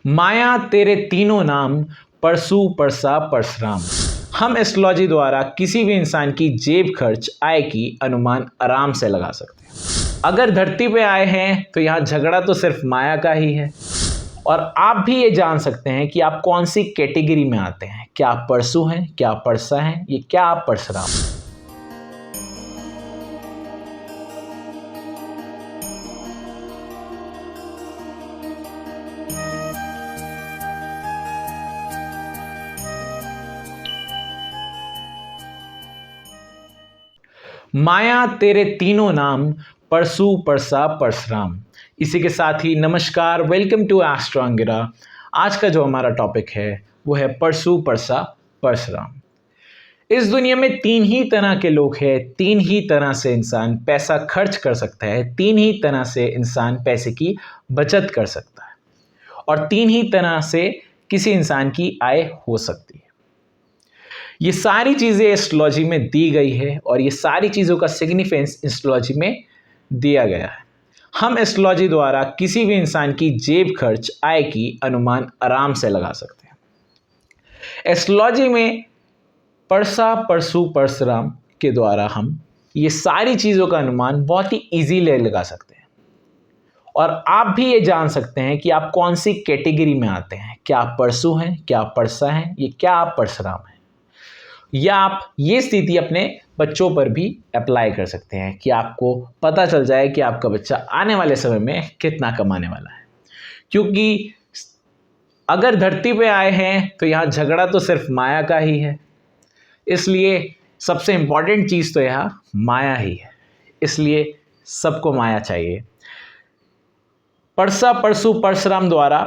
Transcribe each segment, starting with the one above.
माया तेरे तीनों नाम, परसू परसा परशुराम। हम एस्ट्रोलॉजी द्वारा किसी भी इंसान की जेब खर्च आय की अनुमान आराम से लगा सकते हैं। अगर धरती पे आए हैं तो यहाँ झगड़ा तो सिर्फ माया का ही है। और आप भी ये जान सकते हैं कि आप कौन सी कैटेगरी में आते हैं। क्या आप परसू हैं, क्या आप परसा हैं, ये क्या आप परशुराम हैं। माया तेरे तीनों नाम, परसू परसा परशुराम। इसी के साथ ही नमस्कार, वेलकम टू एस्ट्रो अंगिरा। आज का जो हमारा टॉपिक है वो है परसू परसा परशुराम। इस दुनिया में तीन ही तरह के लोग हैं, तीन ही तरह से इंसान पैसा खर्च कर सकता है, तीन ही तरह से इंसान पैसे की बचत कर सकता है और तीन ही तरह से किसी इंसान की आय हो सकती है। ये सारी चीज़ें एस्ट्रोलॉजी में दी गई है और ये सारी चीज़ों का सिग्निफिकेंस एस्ट्रोलॉजी में दिया गया है। हम एस्ट्रोलॉजी द्वारा किसी भी इंसान की जेब खर्च आय की अनुमान आराम से लगा सकते हैं। एस्ट्रोलॉजी में परसा परसू परशुराम के द्वारा हम ये सारी चीज़ों का अनुमान बहुत ही ईजीली लगा सकते हैं। और आप भी ये जान सकते हैं कि आप कौन सी कैटेगरी में आते हैं। क्या आप परसू हैं, क्या आप परसा हैं, ये क्या आप परशुराम हैं। या आप ये स्थिति अपने बच्चों पर भी अप्लाई कर सकते हैं कि आपको पता चल जाए कि आपका बच्चा आने वाले समय में कितना कमाने वाला है। क्योंकि अगर धरती पे आए हैं तो यहाँ झगड़ा तो सिर्फ माया का ही है। इसलिए सबसे इम्पॉर्टेंट चीज़ तो यहाँ माया ही है। इसलिए सबको माया चाहिए। परसा परसू परशुराम द्वारा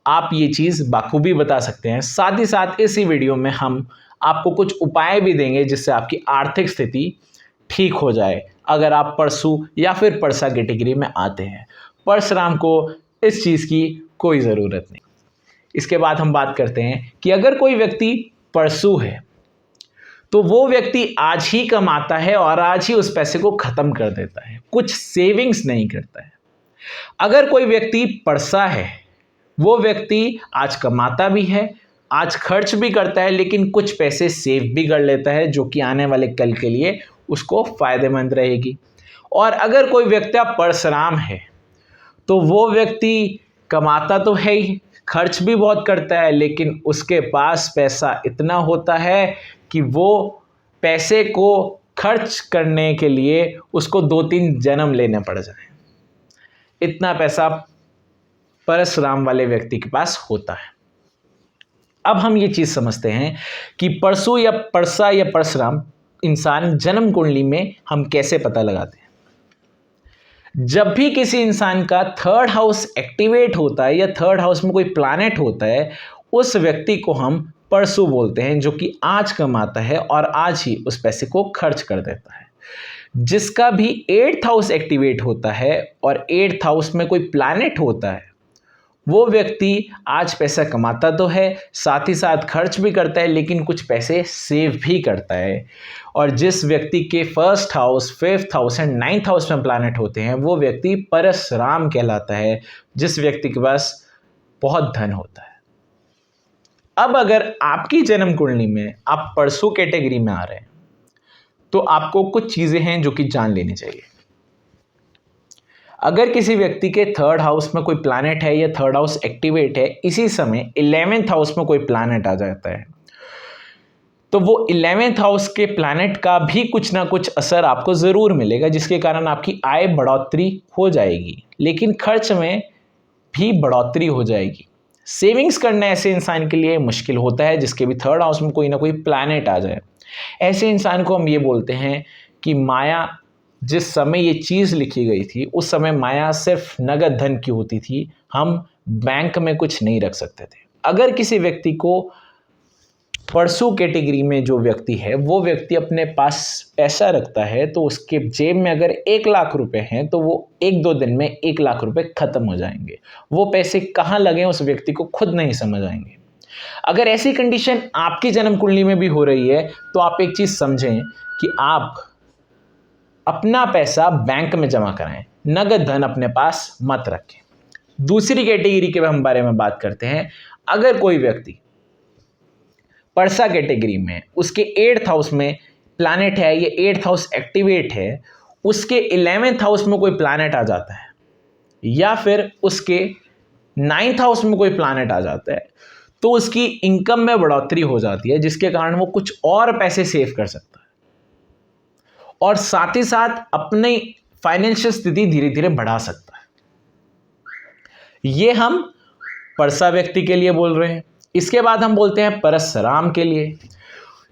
आप ये चीज़ बाखूबी बता सकते हैं। साथ ही साथ इसी वीडियो में हम आपको कुछ उपाय भी देंगे जिससे आपकी आर्थिक स्थिति ठीक हो जाए अगर आप परसू या फिर परसा कैटेगरी में आते हैं। परशुराम को इस चीज़ की कोई ज़रूरत नहीं। इसके बाद हम बात करते हैं कि अगर कोई व्यक्ति परसू है तो वो व्यक्ति आज ही कमाता है और आज ही उस पैसे को ख़त्म कर देता है, कुछ सेविंग्स नहीं करता है। अगर कोई व्यक्ति परसा है, वो व्यक्ति आज कमाता भी है, आज खर्च भी करता है, लेकिन कुछ पैसे सेव भी कर लेता है जो कि आने वाले कल के लिए उसको फ़ायदेमंद रहेगी। और अगर कोई व्यक्ति परशुराम है तो वो व्यक्ति कमाता तो है ही, खर्च भी बहुत करता है, लेकिन उसके पास पैसा इतना होता है कि वो पैसे को खर्च करने के लिए उसको 2-3 जन्म लेने पड़ जाए। इतना पैसा परशुराम वाले व्यक्ति के पास होता है। अब हम ये चीज़ समझते हैं कि परसू या परसा या परशुराम इंसान जन्म कुंडली में हम कैसे पता लगाते हैं। जब भी किसी इंसान का थर्ड हाउस एक्टिवेट होता है या थर्ड हाउस में कोई प्लैनेट होता है, उस व्यक्ति को हम परसू बोलते हैं, जो कि आज कमाता है और आज ही उस पैसे को खर्च कर देता है। जिसका भी 8th हाउस एक्टिवेट होता है और 8th हाउस में कोई प्लैनेट होता है, वो व्यक्ति आज पैसा कमाता तो है, साथ ही साथ खर्च भी करता है, लेकिन कुछ पैसे सेव भी करता है। और जिस व्यक्ति के 1st house, 5th house and 9th house में प्लैनेट होते हैं, वो व्यक्ति परशुराम कहलाता है, जिस व्यक्ति के पास बहुत धन होता है। अब अगर आपकी जन्म कुंडली में आप परसू कैटेगरी में आ रहे हैं तो आपको कुछ चीज़ें हैं जो कि जान लेनी चाहिए। अगर किसी व्यक्ति के 3rd हाउस में कोई प्लैनेट है या 3rd हाउस एक्टिवेट है, इसी समय 11th हाउस में कोई प्लैनेट आ जाता है, तो वो 11th हाउस के प्लैनेट का भी कुछ ना कुछ असर आपको ज़रूर मिलेगा, जिसके कारण आपकी आय बढ़ोतरी हो जाएगी, लेकिन खर्च में भी बढ़ोतरी हो जाएगी। सेविंग्स करना ऐसे इंसान के लिए मुश्किल होता है जिसके भी 3rd हाउस में कोई ना कोई प्लैनेट आ जाए। ऐसे इंसान को हम ये बोलते हैं कि माया, जिस समय ये चीज़ लिखी गई थी उस समय माया सिर्फ नगद धन की होती थी, हम बैंक में कुछ नहीं रख सकते थे। अगर किसी व्यक्ति को परसू कैटेगरी में जो व्यक्ति है वो व्यक्ति अपने पास पैसा रखता है तो उसके जेब में अगर 1 लाख रुपए हैं तो वो 1-2 दिन में 1 लाख रुपए खत्म हो जाएंगे। वो पैसे कहाँ लगे उस व्यक्ति को खुद नहीं समझ आएंगे। अगर ऐसी कंडीशन आपकी जन्म कुंडली में भी हो रही है तो आप एक चीज़ समझें कि आप अपना पैसा बैंक में जमा कराएं, नगद धन अपने पास मत रखें। दूसरी कैटेगरी के हम बारे में बात करते हैं। अगर कोई व्यक्ति पर्सा कैटेगरी में, उसके 8th हाउस में प्लैनेट है, ये 8th हाउस एक्टिवेट है, उसके 11th हाउस में कोई प्लैनेट आ जाता है या फिर उसके 9th हाउस में कोई प्लैनेट आ जाता है, तो उसकी इनकम में बढ़ोतरी हो जाती है, जिसके कारण वो कुछ और पैसे सेव कर सकता है और साथ ही साथ अपनी फाइनेंशियल स्थिति धीरे धीरे बढ़ा सकता है। ये हम पर्सा व्यक्ति के लिए बोल रहे हैं। इसके बाद हम बोलते हैं परशुराम के लिए।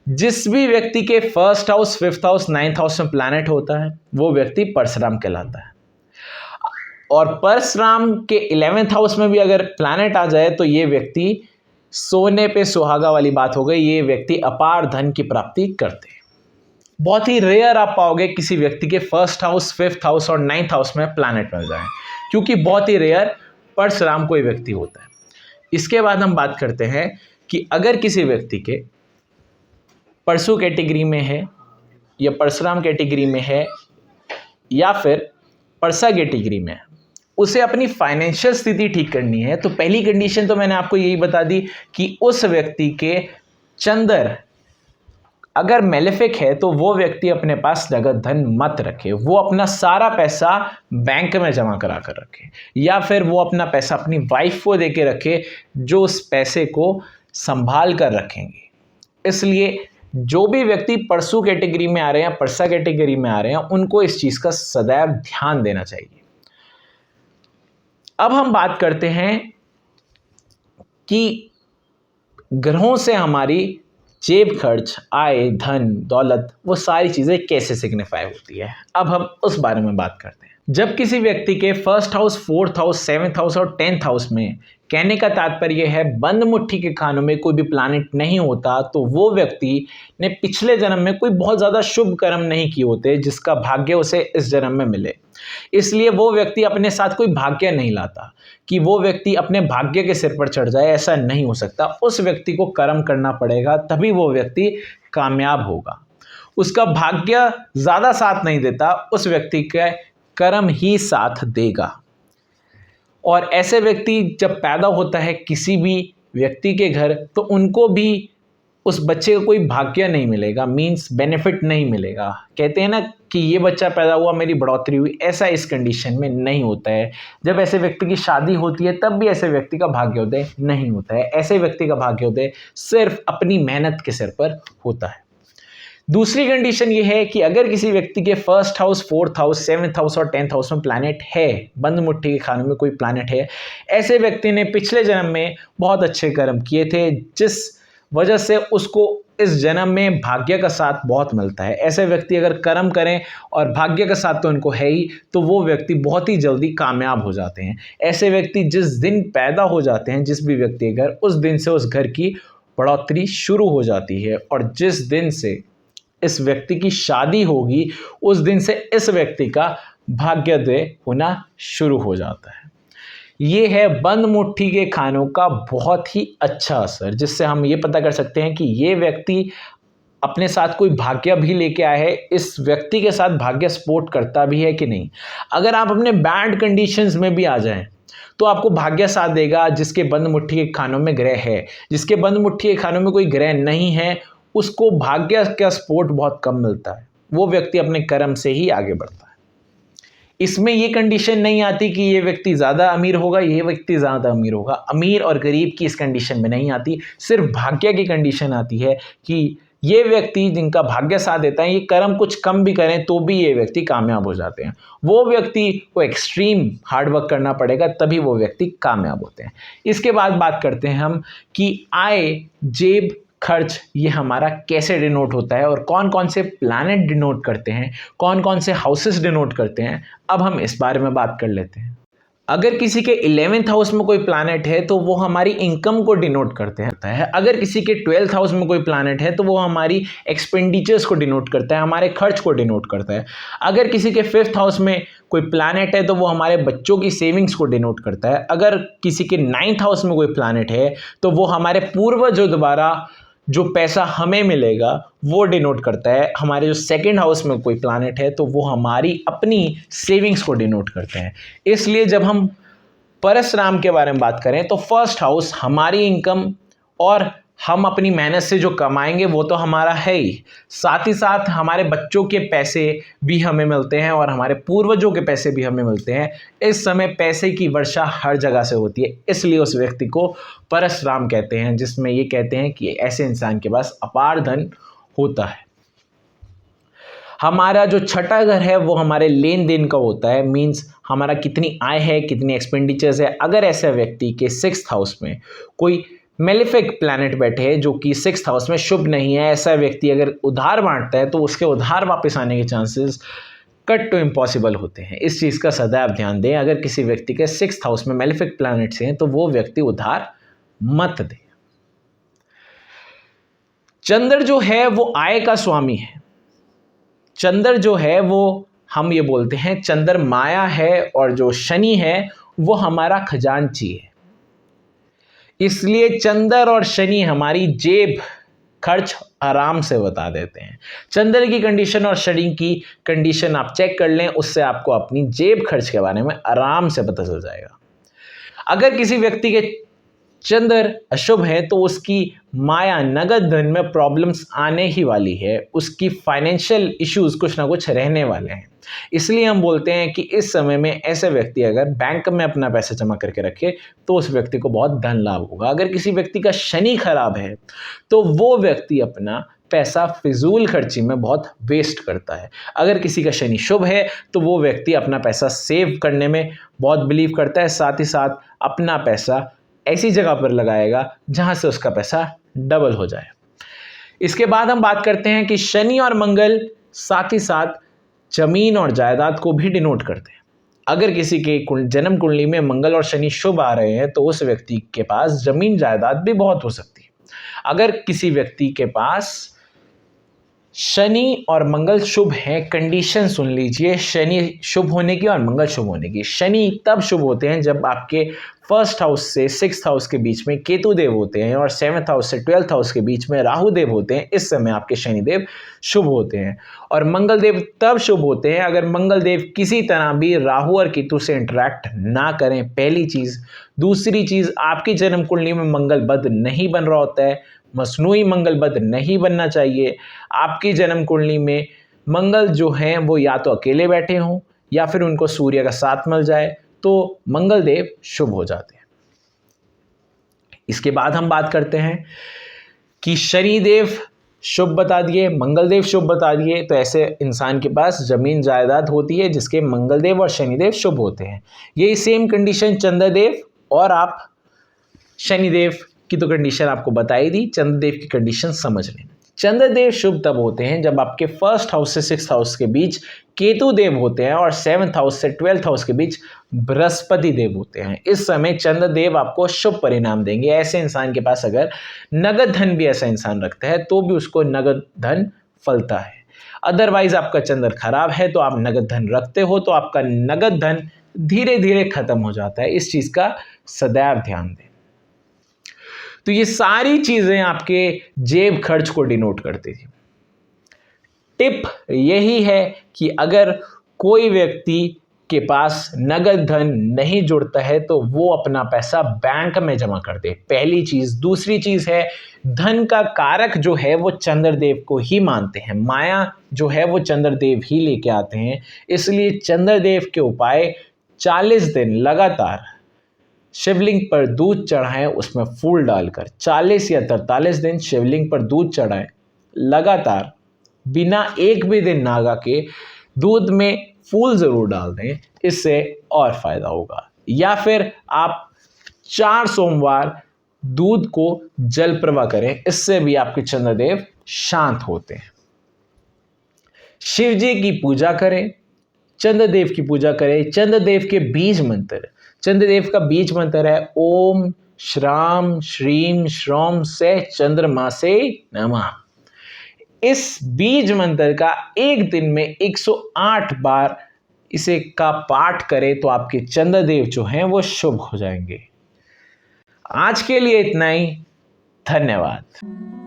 जिस भी व्यक्ति के 1st house, 5th house, 9th house में प्लैनेट होता है, वो व्यक्ति परशुराम कहलाता है। और परशुराम के 11th हाउस में भी अगर प्लैनेट आ जाए तो ये व्यक्ति सोने पे सुहागा वाली बात हो गई, ये व्यक्ति अपार धन की प्राप्ति करते हैं। बहुत ही रेयर आप पाओगे किसी व्यक्ति के 1st हाउस, 5th हाउस और 9th हाउस में प्लैनेट मिल जाए, क्योंकि बहुत ही रेयर परशुराम कोई व्यक्ति होता है। इसके बाद हम बात करते हैं कि अगर किसी व्यक्ति के परशु कैटेगरी में है या परशुराम कैटेगरी में है या फिर पर्सा कैटेगरी में है, उसे अपनी फाइनेंशियल स्थिति ठीक करनी है, तो पहली कंडीशन तो मैंने आपको यही बता दी कि उस व्यक्ति के चंद्र अगर मेलेफिक है तो वो व्यक्ति अपने पास नगद धन मत रखे, वो अपना सारा पैसा बैंक में जमा करा कर रखे या फिर वो अपना पैसा अपनी वाइफ को दे के रखे, जो उस पैसे को संभाल कर रखेंगे। इसलिए जो भी व्यक्ति परशु कैटेगरी में आ रहे हैं, पर्सा कैटेगरी में आ रहे हैं, उनको इस चीज़ का सदैव ध्यान देना चाहिए। अब हम बात करते हैं कि ग्रहों से हमारी जेब खर्च, आय, धन, दौलत, वो सारी चीज़ें कैसे सिग्निफाई होती है। अब हम उस बारे में बात करते हैं। जब किसी व्यक्ति के 1st house, 4th house, 7th house और 10th हाउस में, कहने का तात्पर्य है बंद मुट्ठी के खानों में कोई भी प्लैनेट नहीं होता, तो वो व्यक्ति ने पिछले जन्म में कोई बहुत ज़्यादा शुभ कर्म नहीं किए होते जिसका भाग्य उसे इस जन्म में मिले। इसलिए वो व्यक्ति अपने साथ कोई भाग्य नहीं लाता कि वो व्यक्ति अपने भाग्य के सिर पर चढ़ जाए, ऐसा नहीं हो सकता। उस व्यक्ति को कर्म करना पड़ेगा, तभी वो व्यक्ति कामयाब होगा। उसका भाग्य ज़्यादा साथ नहीं देता, उस व्यक्ति के कर्म ही साथ देगा। और ऐसे व्यक्ति जब पैदा होता है किसी भी व्यक्ति के घर, तो उनको भी उस बच्चे का कोई भाग्य नहीं मिलेगा, मींस बेनिफिट नहीं मिलेगा। कहते हैं ना कि ये बच्चा पैदा हुआ, मेरी बढ़ोतरी हुई, ऐसा इस कंडीशन में नहीं होता है। जब ऐसे व्यक्ति की शादी होती है तब भी ऐसे व्यक्ति का भाग्योदय नहीं होता है। ऐसे व्यक्ति का भाग्योदय सिर्फ अपनी मेहनत के सिर पर होता है। दूसरी कंडीशन ये है कि अगर किसी व्यक्ति के 1st house, 4th house, 7th house और 10th हाउस में प्लैनेट है, बंद मुट्ठी के खानों में कोई प्लैनेट है, ऐसे व्यक्ति ने पिछले जन्म में बहुत अच्छे कर्म किए थे, जिस वजह से उसको इस जन्म में भाग्य का साथ बहुत मिलता है। ऐसे व्यक्ति अगर कर्म करें और भाग्य का साथ तो उनको है ही, तो वो व्यक्ति बहुत ही जल्दी कामयाब हो जाते हैं। ऐसे व्यक्ति जिस दिन पैदा हो जाते हैं, जिस भी व्यक्ति के घर, उस दिन से उस घर की बढ़ोतरी शुरू हो जाती है और जिस दिन से इस व्यक्ति की शादी होगी, उस दिन से इस व्यक्ति का भाग्योदय होना शुरू हो जाता है। ये है बंद मुट्ठी के खानों का बहुत ही अच्छा असर, जिससे हम ये पता कर सकते हैं कि ये व्यक्ति अपने साथ कोई भाग्य भी लेके आया है, इस व्यक्ति के साथ भाग्य सपोर्ट करता भी है कि नहीं। अगर आप अपने बैड कंडीशंस में भी आ जाएं तो आपको भाग्य साथ देगा, जिसके बंद मुट्ठी के खानों में ग्रह है। जिसके बंद मुट्ठी के खानों में कोई ग्रह नहीं है, उसको भाग्य का सपोर्ट बहुत कम मिलता है, वो व्यक्ति अपने कर्म से ही आगे बढ़ता है। इसमें ये कंडीशन नहीं आती कि ये व्यक्ति ज़्यादा अमीर होगा, ये व्यक्ति ज़्यादा अमीर होगा। अमीर और गरीब की इस कंडीशन में नहीं आती, सिर्फ भाग्य की कंडीशन आती है कि ये व्यक्ति जिनका भाग्य साथ देता है, ये कर्म कुछ कम भी करें तो भी ये व्यक्ति कामयाब हो जाते हैं। वो व्यक्ति को एक्सट्रीम हार्डवर्क करना पड़ेगा, तभी वो व्यक्ति कामयाब होते हैं। इसके बाद बात करते हैं हम कि आय, जेब खर्च, ये हमारा कैसे डिनोट होता है और कौन कौन से प्लैनेट डिनोट करते हैं, कौन कौन से हाउसेस डिनोट करते हैं। अब हम इस बारे में बात कर लेते हैं। अगर किसी के 11th हाउस में कोई प्लैनेट है तो वो हमारी इनकम को डिनोट करते हैं। अगर किसी के 12th हाउस में कोई प्लैनेट है तो वो हमारी एक्सपेंडिचर्स को डिनोट करता है, हमारे खर्च को डिनोट करता है। अगर किसी के 5th हाउस में कोई प्लैनेट है तो वो हमारे बच्चों की सेविंग्स को डिनोट करता है। अगर किसी के 9th हाउस में कोई प्लैनेट है तो वो हमारे पूर्वजों द्वारा जो पैसा हमें मिलेगा वो डिनोट करता है। हमारे जो 2nd हाउस में कोई प्लैनेट है तो वो हमारी अपनी सेविंग्स को डिनोट करते हैं। इसलिए जब हम परशुराम के बारे में बात करें तो फर्स्ट हाउस हमारी इनकम और हम अपनी मेहनत से जो कमाएंगे वो तो हमारा है ही, साथ ही साथ हमारे बच्चों के पैसे भी हमें मिलते हैं और हमारे पूर्वजों के पैसे भी हमें मिलते हैं। इस समय पैसे की वर्षा हर जगह से होती है, इसलिए उस व्यक्ति को परशुराम कहते हैं, जिसमें ये कहते हैं कि ऐसे इंसान के पास अपार धन होता है। हमारा जो छठा घर है वो हमारे लेन देन का होता है, मीन्स हमारा कितनी आय है, कितनी एक्सपेंडिचर्स है। अगर ऐसे व्यक्ति के 6th हाउस में कोई मेलेफिक प्लैनेट बैठे हैं जो कि 6th हाउस में शुभ नहीं है, ऐसा व्यक्ति अगर उधार बांटता है तो उसके उधार वापस आने के चांसेस कट टू इम्पॉसिबल होते हैं। इस चीज़ का सदैव ध्यान दें। अगर किसी व्यक्ति के 6th हाउस में मेलेफिक प्लैनेट्स हैं तो वो व्यक्ति उधार मत दे। चंद्र जो है वो आय का स्वामी है। चंद्र जो है वो हम ये बोलते हैं चंद्र माया है, और जो शनि है वो हमारा खजांची है। इसलिए चंद्र और शनि हमारी जेब खर्च आराम से बता देते हैं। चंद्र की कंडीशन और शनि की कंडीशन आप चेक कर लें, उससे आपको अपनी जेब खर्च के बारे में आराम से पता चल जाएगा। अगर किसी व्यक्ति के चंद्र अशुभ है तो उसकी माया नगद धन में प्रॉब्लम्स आने ही वाली है, उसकी फाइनेंशियल इश्यूज कुछ ना कुछ रहने वाले हैं। इसलिए हम बोलते हैं कि इस समय में ऐसे व्यक्ति अगर बैंक में अपना पैसा जमा करके रखे तो उस व्यक्ति को बहुत धन लाभ होगा। अगर किसी व्यक्ति का शनि खराब है तो वो व्यक्ति अपना पैसा फिजूल खर्ची में बहुत वेस्ट करता है। अगर किसी का शनि शुभ है तो वो व्यक्ति अपना पैसा सेव करने में बहुत बिलीव करता है, साथ ही साथ अपना पैसा ऐसी जगह पर लगाएगा जहां से उसका पैसा डबल हो जाए। इसके बाद हम बात करते हैं कि शनि और मंगल साथ ही साथ जमीन और जायदाद को भी डिनोट करते हैं। अगर किसी के जन्म कुंडली में मंगल और शनि शुभ आ रहे हैं तो उस व्यक्ति के पास जमीन जायदाद भी बहुत हो सकती है। अगर किसी व्यक्ति के पास शनि और मंगल शुभ हैं, कंडीशन सुन लीजिए शनि शुभ होने की और मंगल शुभ होने की। शनि तब शुभ होते हैं जब आपके 1st हाउस से 6th हाउस के बीच में केतु देव होते हैं और 7th हाउस से 12th हाउस के बीच में राहु देव होते हैं। इस समय आपके शनि देव शुभ होते हैं। और मंगल देव तब शुभ होते हैं अगर मंगल देव किसी तरह भी राहु और केतु से इंटरैक्ट ना करें, पहली चीज़। दूसरी चीज़, आपकी जन्म कुंडली में मंगल बद नहीं बन रहा होता है, मसनूई मंगल बद नहीं बनना चाहिए। आपकी जन्म कुंडली में मंगल जो हैं वो या तो अकेले बैठे हों या फिर उनको सूर्य का साथ मिल जाए तो मंगल देव शुभ हो जाते हैं। इसके बाद हम बात करते हैं कि शनि देव शुभ बता दिए, मंगल देव शुभ बता दिए, तो ऐसे इंसान के पास जमीन जायदाद होती है जिसके मंगल देव और शनि देव शुभ होते हैं। यही सेम कंडीशन चंद्रदेव और आप शनिदेव की तो कंडीशन आपको बताई दी, चंद्रदेव की कंडीशन समझ लें। चंद्रदेव शुभ तब होते हैं जब आपके 1st हाउस से 6th हाउस के बीच केतु देव होते हैं और 7th हाउस से 12th हाउस के बीच बृहस्पति देव होते हैं। इस समय चंद्रदेव आपको शुभ परिणाम देंगे। ऐसे इंसान के पास अगर नगद धन भी ऐसा इंसान रखता है तो भी उसको नगद धन फलता है। अदरवाइज आपका चंद्र खराब है तो आप नगद धन रखते हो तो आपका नगद धन धीरे धीरे खत्म हो जाता है। इस चीज़ का सदैव ध्यान दें। तो ये सारी चीजें आपके जेब खर्च को डिनोट करती थी। टिप यही है कि अगर कोई व्यक्ति के पास नगद धन नहीं जुड़ता है तो वो अपना पैसा बैंक में जमा कर दे, पहली चीज। दूसरी चीज है, धन का कारक जो है वो चंद्रदेव को ही मानते हैं, माया जो है वो चंद्रदेव ही लेके आते हैं। इसलिए चंद्रदेव के उपाय 40 दिन लगातार शिवलिंग पर दूध चढ़ाएं, उसमें फूल डालकर 40 या 43 दिन शिवलिंग पर दूध चढ़ाएं लगातार, बिना एक भी दिन नागा के दूध में फूल जरूर डाल दें, इससे और फायदा होगा। या फिर आप 4 सोमवार दूध को जल प्रवाह करें, इससे भी आपके चंद्रदेव शांत होते हैं। शिव जी की पूजा करें, चंद्रदेव की पूजा करें। चंद्रदेव के बीज मंत्र, चंद्रदेव का बीज मंत्र है ओम श्राम श्रीम श्रोम से चंद्रमा से नमः। इस बीज मंत्र का एक दिन में 108 बार इसे का पाठ करें तो आपके चंद्रदेव जो हैं वो शुभ हो जाएंगे। आज के लिए इतना ही, धन्यवाद।